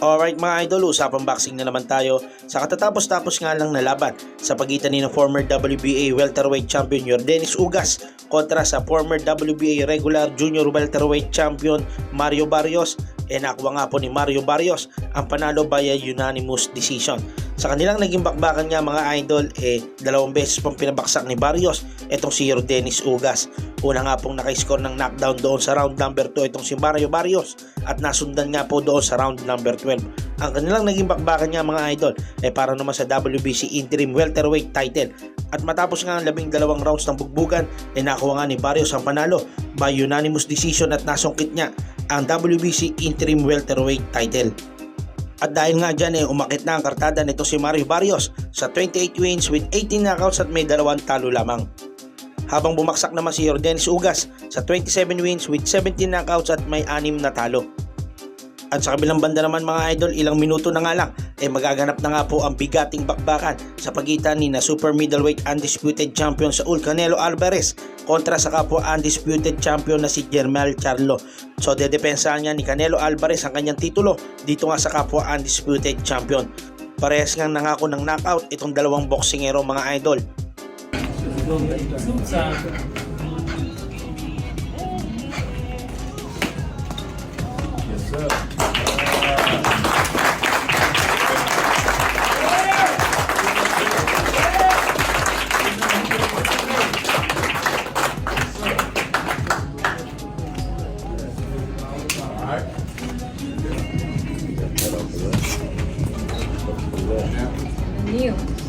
Alright mga idol, usapang boxing na naman tayo sa katatapos-tapos nga lang na laban sa pagitan ni ng former WBA welterweight champion Yordenis Ugas kontra sa former WBA regular junior welterweight champion Mario Barrios. Nakuha nga po ni Mario Barrios ang panalo via unanimous decision. Sa kanilang naging bakbakan nga mga idol, dalawang beses pong pinabaksak ni Barrios itong si Yordenis Ugas. Una nga pong naka-score ng knockdown doon sa round number 2 itong si Mario Barrios at nasundan nga po doon sa round number 12. Ang kanilang naging bakbakan nga mga idol para naman sa WBC interim welterweight title. At matapos nga ang 12 rounds ng bugbugan, nakuha nga ni Barrios ang panalo by unanimous decision at nasungkit niya ang WBC interim welterweight title. At dahil nga dyan umakit na ang kartada nito si Mario Barrios sa 28 wins with 18 knockouts at may 2 talo lamang. Habang bumaksak naman si Yordenis Ugas sa 27 wins with 17 knockouts at may 6 na talo. At sa kabilang banda naman mga idol, ilang minuto na nga lang magaganap na nga po ang bigating bakbakan sa pagitan ni na super middleweight undisputed champion Saul Canelo Alvarez kontra sa kapwa undisputed champion na si Jermell Charlo. So dedepensahan niya ni Canelo Alvarez ang kanyang titulo dito nga sa kapwa undisputed champion. Parehas ngang nangako ng knockout itong dalawang boksingero mga idol. Yes, sir. New.